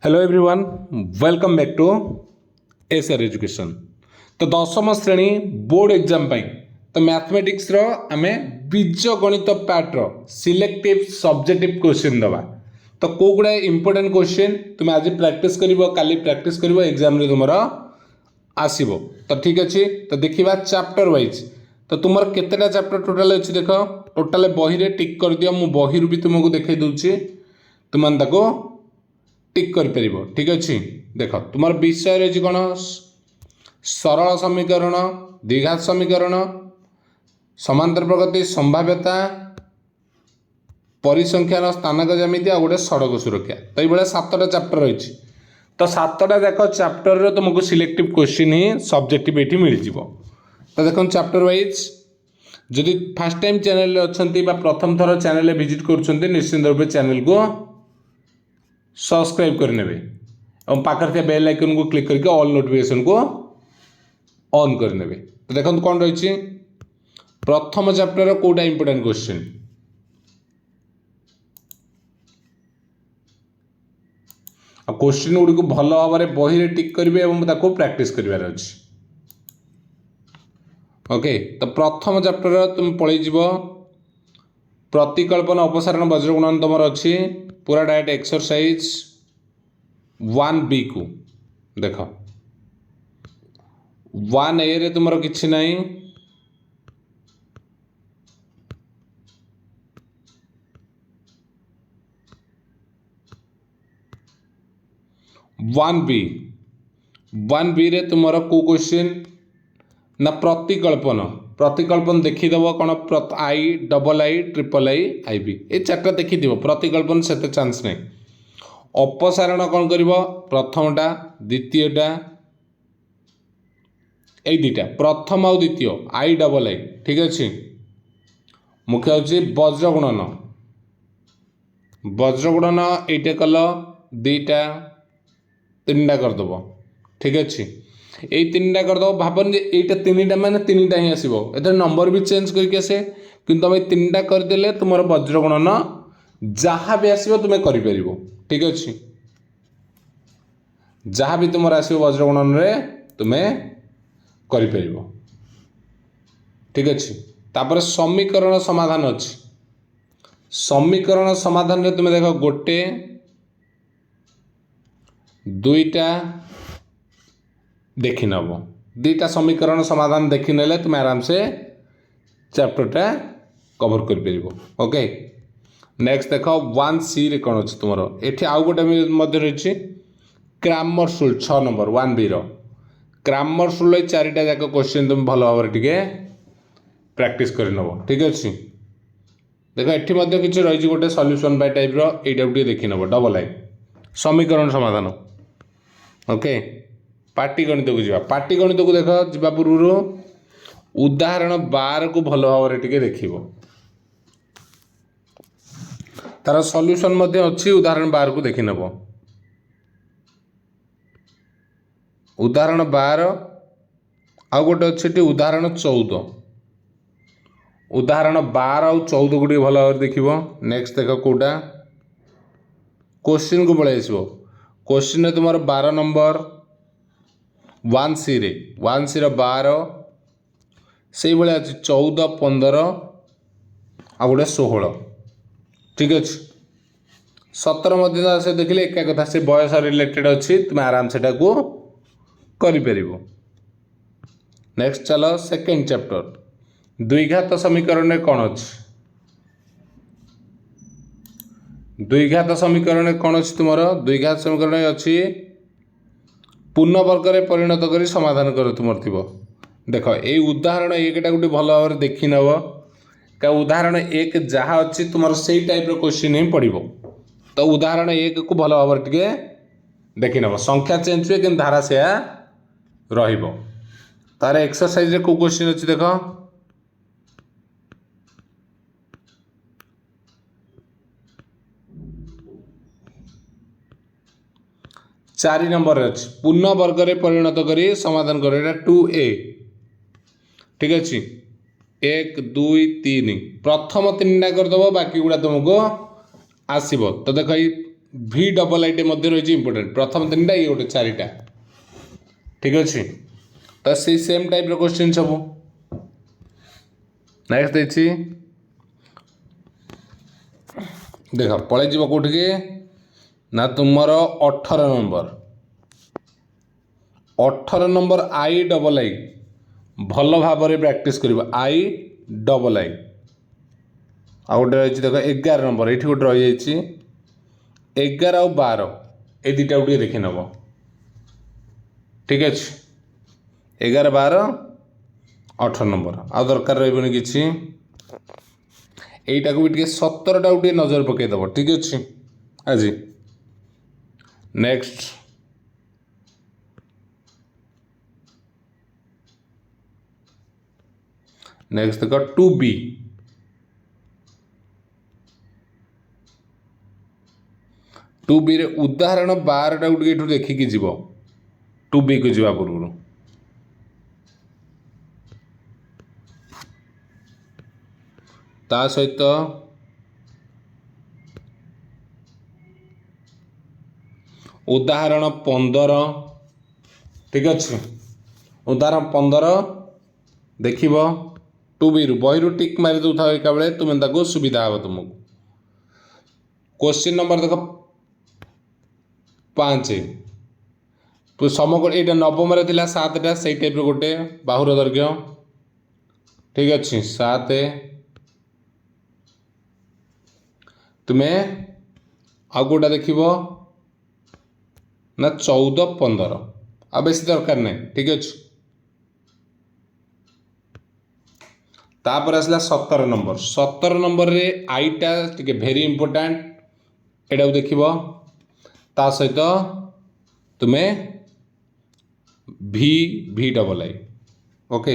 Hello everyone, welcome back to SR education. तो दशम श्रेणी बोर्ड एग्जाम पाई तो मैथमेटिक्स रो आमे बीज गणित पार्टर सिलेक्टिव सब्जेक्टिव क्वेश्चन दवा। तो को गुडा इंपोर्टेंट क्वेश्चन तुम आज प्रैक्टिस करिवो, काली प्रैक्टिस करिवो, एग्जाम रे तुमरो आसीबो। तो ठीक अछि, तो देखिबा चैप्टर वाइज। तो तुमर केतेटा चैप्टर टोटल अछि देखो। टोटल बही रे टिक कर दियो, मु बही रु भी तुमको देखाई दूची, तुमन ताको टिक कर परिबो। ठीक अछि, देखो तुमर विषय रे कोन सरल समीकरण, द्विघात समीकरण, समांतर प्रगति, संभाव्यता, परिसंख्यान, स्थानक ज्यामिति आ गोटे सड़क सुरक्षा। तो ये सातटा चैप्टर रही। तो सातटा जाक चैप्टर रे तुमको सिलेक्टिव क्वेश्चन ही सब्जेक्टिव एठी मिल जिवो। तो देखो चैप्टर वाइज जदि फर्स्ट टाइम चैनल रे अछंती बा प्रथम थर चैनल रे विजिट करूछंती, निश्चित रूप चैनल को सब्सक्राइब कर नेबे और पाखर के बेल आइकन को क्लिक करके ऑल नोटिफिकेशन को ऑन कर नेबे। तो देखो कौन रही प्रथम चैप्टर कोटा इंपोर्टेंट क्वेश्चन। क्वेश्चन गुड़ी को भल भाव में बही रे टिक करेंगे और प्रैक्टिस करिवार अछि। ओके, तो प्रथम चैप्टर तुम पढ़ी जीव प्रतिकल्पन अपसारण वज्रगुणन तुम अच्छी पूरा डायरेक्ट एक्सरसाइज 1B को देख। 1A रे तुम किछि नहीं, 1B रे तुम को क्वेश्चन ना प्रतिकल्पन। प्रतिकल्पन देखीदेव कौन II, ये चार्टा देखीद। प्रतिकल्पन से चांस नहीं। अपसारण कौन कर प्रथमटा द्वितीयटा ये दुटा प्रथम आउ द्वितीय II। ठीक अच्छे, मुख्य हूँ वज्रगुणन। वज्रगुणन ये कल दुईटा तीन करदेव। ठीक अच्छे, ये तीन करदेव। भावन जे ये तीन मान तीन ही आसो, ए नंबर भी चेंज करके आसे, कि तुम तीन करदे तुम वज्रगुणन जहाँ भी आसो तुम कर। ठीक अच्छे, जहाँ भी तुम आसो वज्रगुणन रे तुम्हें कर। ठीक अच्छे, तापर समीकरण समाधान अच्छी। समीकरण समाधान रे तुम देख गोटे दुईटा देखी नब, दुईटा समीकरण समाधान देखी नेले तुम आराम से चैप्टरटा कवर कर परिबो। ओके, नेक्स्ट देख 1C रे कौन अच्छे तुम ये आउ गोटे रही क्रैमर्स रूल 6 नंबर 1B रो क्रैमर्स रूल। चारिटा जाक क्वेश्चन तुम भल भाव प्रैक्टिस कर नब। ठीक अच्छे, देख ये किसी रही गोटे सॉल्यूशन बाय टाइप रो देखी नब डबल आई समीकरण समाधान। ओके, पाटिगणित को जा। पाटिगणित को देख जा पूर्व उदाहरण 12 को भल भाव देख तार सॉल्यूशन अच्छी। उदाहरण 12 को देखी नब। उदाहरण 12 आउ गोटे अच्छे उदाहरण 14। उदाहरण 12 आउ 14 को भल भाव देख। नेक्स्ट देख कौटा क्वेश्चन को पलि आस। क्वेश्चन तुम 12 नंबर 1C रे 1C 12 से भाई अच्छे 14, 15 आ गोटे 16। ठीक अच्छे, 17 से देखिले एका कथा से बयस रिलेटेड अच्छी, तुम आराम से कर। नेक्स्ट चलो सेकेंड चैप्टर द्विघात समीकरण में कौन अच्छी। द्विघात समीकरण कौन अच्छी तुम द्विघात समीकरण अच्छी पूर्ण वर्ग रे परिणत करी समाधान कर तुम थी। देख ये उदाहरण एकटा गोटे भल भाव देखी नब। क्या उदाहरण एक जहाँ अच्छी तुम से टाइप क्वेश्चन ही पड़ो। तो उदाहरण एक को भल भाव देखी नब। संख्या चेंज हुए कि धारा से तार एक्सरसाइज को क्वेश्चन अच्छी देख 4 नंबर अच्छी पूर्ण वर्ग रे परिणत करी समाधान कर 2A। ठीक अच्छे, 1 2 3 प्रथम 3टा करदेव, बाकी गुड़ा तुमको आसब। तो देख भि डबल आई टे रही इंपोर्टेंट प्रथम 3टा ये गोटे 4टा ठीक अच्छे तो से सेम टाइप क्वेश्चन सब नेक्स्ट देखी देख पलैज कौट के ना तुमर 18 नंबर आई डबल आई भल भाव प्रैक्टिस कर आई डबल आई आ गोटे रही देख 11 नंबर ये गोटे रही जाइए 11 और 12 ये दुटा गोटे देखी नब ठीक अच्छे 11 12 18 नंबर आ दरकार रही कि यहीटा को भी 17टा गोटे नजर पकईदेव ठीक अच्छे आज नेक्स्ट नेक्स्ट देख 2B 2B रे उदाहरण 12टा गोटे ये देखिकी जीव 2B को जीवा पूर्व ता सहित उदाहरण 15 ठीक अच्छे उदाहरण 15 देख 2B रु बही रु टिक मारी दौ था एक बेले तुम्हें सुविधा हे तुमको क्वेश्चन नंबर देख 5 तो समकोण यहाँ नवम 7टा से टाइप गोटे बाहुर दैर्घ्य ठीक अच्छे 7 तुम्हें आ गोटा देख ना 14 15 आ बेस दरकार नहीं ठीक अच्छे तापर आसला 17 नंबर रे आईटा टिके भेरी इंपोर्टेंट एटा देख ता सहित तुम्हें भी भी डबल आई ओके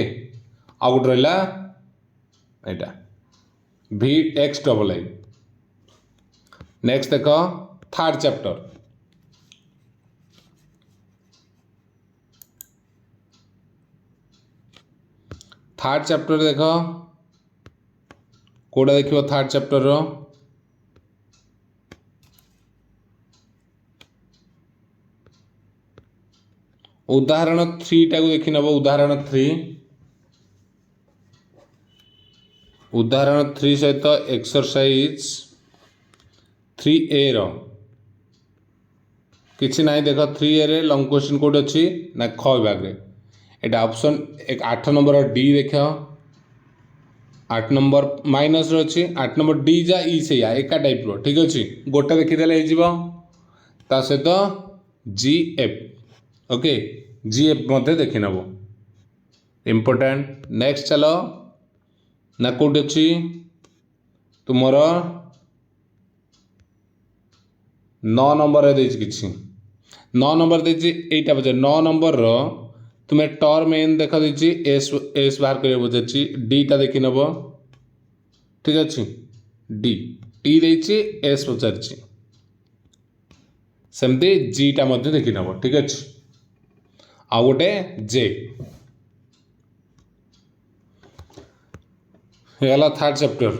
आ गोटे रहा यहाँ भी एक्स डबल आई नेक्स्ट देख थर्ड चैप्टर देख कोड़ा देख थर्ड चैप्टर उदाहरण 3टा को देखी नब उदाहरण 3 सहित एक्सरसाइज 3A किसी ना देख 3A रे लॉन्ग क्वेश्चन कोड अच्छी ना ख विभाग रे एटा ऑप्शन 8 नंबर डी देख 8 नंबर माइनस अच्छी 8 नंबर डी जा ई से एका टाइप रो ठीक अच्छे गोटा देखीदे ता सहित GF ओके GF मध्य देखी नब इम्पोर्टेंट नेक्स्ट चलो ना कौट अच्छी तुमर 9 नंबर कि 9 नंबर देटा पचार 9 नंबर तुम्हें टर्म एन देख देती एस बाहर कर पचार डीटा देखी नब ठीक अच्छे डी टी देती एस पचार सेमती जीटा देखी नब ठीक अच्छे आ गोटे जे गला थर्ड चैप्टर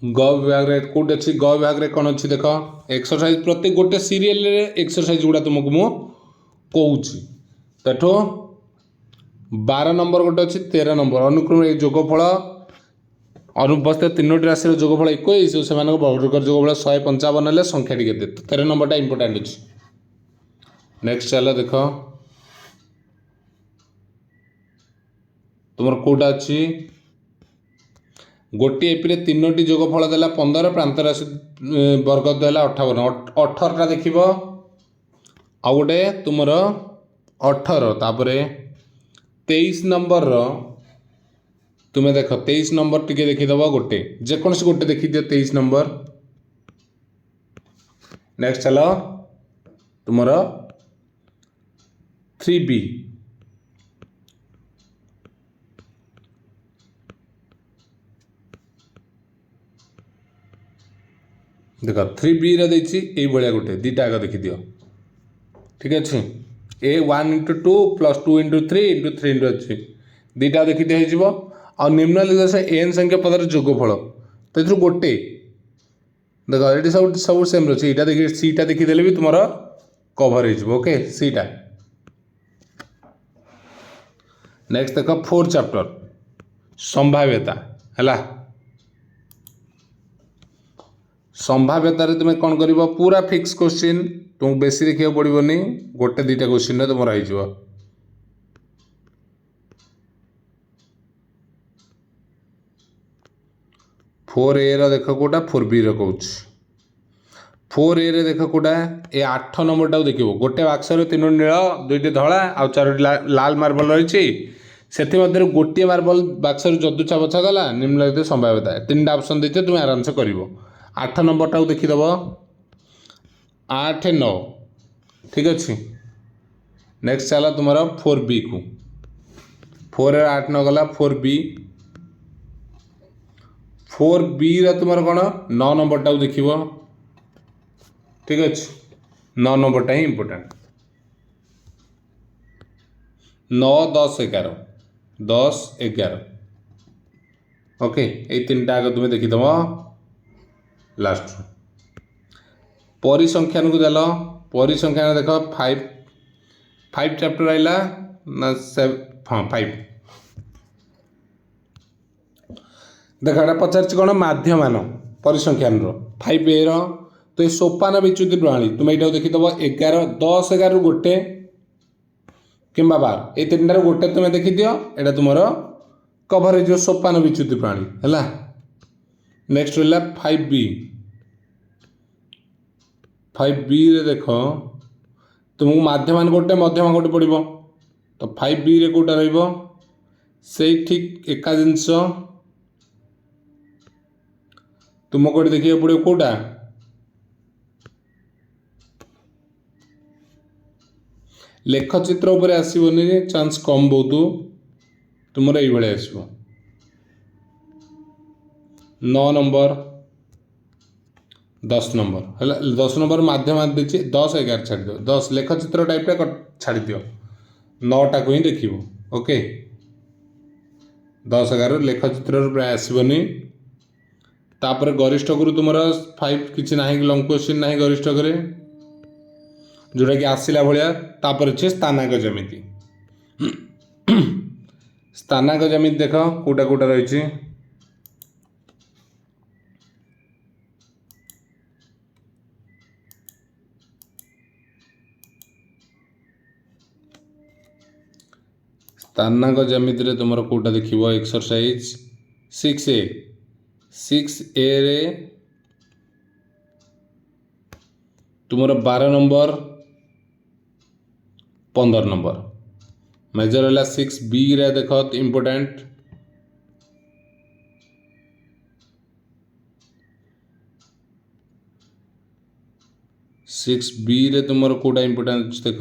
ग विभाग रे कौट अच्छी ग विभाग रे कौन अच्छी देख एक्सरसाइज प्रत्येक गोटे सीरियल रे एक्सरसाइज गुड़ा तुमको मु कहूँ तठो 12 नंबर गोटे अच्छी 13 नंबर अनुक्रम जोगफल अनुपस्थित 3टी राशि जोगफल 21 से वर्ग जोगफल 155 हेल्ले संख्या टी 13 नंबरटा इंपोर्टेंट अच्छी नेक्स्ट चल देख तुम कौटा अच्छी गोटे एपी 3टी जोगफल देला 15 प्रांत राशि वर्ग देला 58 18टा देख आ गोटे तुम 18 तापर 23 नंबर तुम्हें देख 23 नंबर टी देखीदब गोटे जेकोसी गोटे देखी दियो 23 नंबर नेक्स्ट चलो तुम 3B देख 3B रे ये भाया गोटे दीटा आग देखी दियो ठीक अच्छे ए 1 × 2 + 2 × 3 × 3 × अच्छी दीटा देखी दिया आ निम्नलिखित एन संख्या पदर जोगफल तो गोटे देख ये सब सब सेम रही है। देखिए सीटा देखीदेले भी तुम कभर हो। ओके सीटा नेक्स्ट देख 4 चैप्टर संभाव्यता है। संभाव्यता तुम कौन कर पूरा फिक्स क्वेश्चन तुमको बेसी देखा पड़ोनी गोटे दुईटा क्वेश्चन तुम हो। 4A देख कौटा 4B रोच 4A देख कौटा ये 8 नंबर टाक देख गोटे बाक्सर 3 नील 2टी धला आ 4टी लाल मार्बल रही से गोटे मार्बल बाक्सर जदुचा बछा गला निम्नलिखित संभाव्यता 3टा ऑप्शन देते तुम आराम से कर 8 नंबर टाक देखीदेव 8 9 ठीक अच्छे। नेक्स्ट चला तुम 4B को 4 8 9 गला 4B 4B तुम कौन 9 नंबर टाक देख ठीक अच्छे 9 नंबरटा ही इम्पोर्टेंट 9 10 11 10 11 ओके ये 3टा आगे तुम्हें देखीदेव लास्ट परिसंख्यान को देल परिसंख्यान देख 5 चैप्टर आइला ना 7 हाँ 5 देख एटा पचार कौन माध्यमान परिसंख्यान 5A तो ये सोपान विच्युति प्रणाली तुम ये देखीदेव 11 10 11 गोटे कि 12 ये 3टार गोटे तुम देखी दियो एटा तुम कभर हो सोपान विच्युति प्रणाली है। नेक्स्ट रहा 5B 5B रे देख तुमको माध्यमान गोटे मध्यमा गोटे पड़ो तो 5B रे कोटा रहिबो से ठीक एका जिनस तुमको देखिए पड़ो कोटा लेखचित्र उपर आसबनी चांस कम बहुत तुम ये आसो 9 नंबर 10 नंबर है 10 नंबर माध्यम देती 10 11 छाड़ दियो 10 लेखचित्र टाइपटा छाड़ दियो 9टा को ही देख ओके 10 11 लेखचित्र प्राय आसबनी तापर गरिष्ठ गुरु तुम 5 कि ना लंग क्वेश्चन ना गरिष्ठ करे जोटा कि आसला भाया तापर अच्छे स्थानांक जमिति स्थानांक जमिति देख कौटा कौटा रही स्थानांक जमिति रे तुम कौटा देख एक्सरसाइज 6A रे तुम 12 नंबर 15 नंबर मेजर है 6B रे देख इम्पोर्टेंट 6B रे तुम कौटा इम्पोर्टेंट देख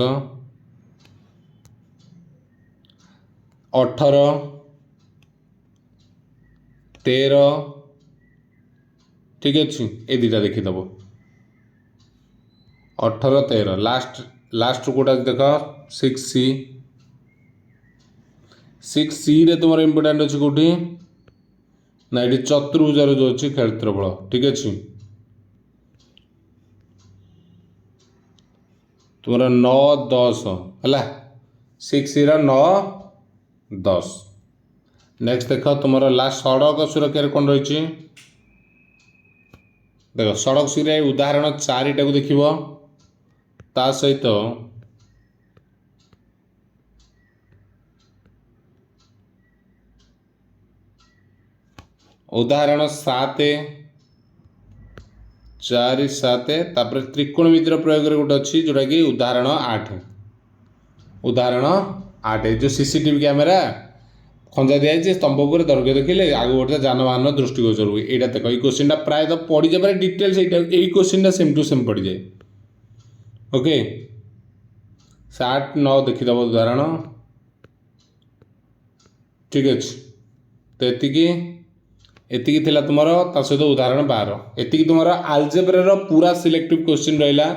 18 13 ठीक अच्छे ये दुटा देखीदेव 18 13 लास्ट कौटा देख 6C रे तुम इम्पोर्टेंट अच्छे कौटी ना ये चतुर्भुजार जो अच्छी क्षेत्रफल ठीक अच्छे तुम 9 10 है 6C 9 10 नेक्स्ट देख तुम लास्ट सड़क सुरक्षा कौन रही देख सड़क सुरक्षा उदाहरण 4टा को देख ता सहित उदाहरण 7 4 7 तापर त्रिकोणमितिर प्रयोग गोटे अच्छी जोटा कि उदाहरण 8 जो सीसीटीवी कैमेरा खंजा दिखाई स्तंभ पर दैर्घ्य देखिले आगे बढ़ता जानवाहन दृष्टिगोचर हुए यहाँ देख ये क्वेश्चन प्राय पड़ जाए डिटेल्स यही क्वेश्चन सेम टू सेम पड़ जाए ओके 7 9 देखीदेव उदाहरण ठीक अच्छे तो एतिकी थिला तुम सहित उदाहरण 12 एतिकी तुम आलजेब्रा पूरा सिलेक्टिव क्वेश्चन रहा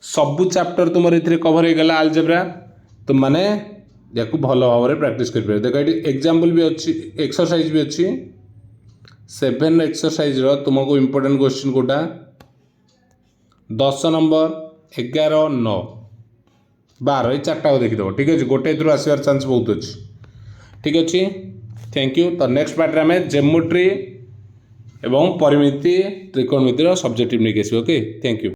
सबू चैप्टर तुम ये कवर हो गला आलजेब्रा तुम मैंने या भल भाव में प्राक्ट कर देख ये एग्जाम्पल भी अच्छी एक्सरसाइज भी अच्छी 7 एक्सरसाइज तुमको इम्पोर्टेंट क्वेश्चन कोटा 10 नंबर 11 9 12 ये चार्टा देखीदेव ठीक अच्छे गोटे थ्रू आसबार चान्स बहुत अच्छी ठीक अच्छे थैंक यू। तो नेक्स्ट पार्ट में जेमोट्री एवं परिमिति त्रिकोणमितिर सब्जेक्टिव नहीं आस ओके थैंक यू।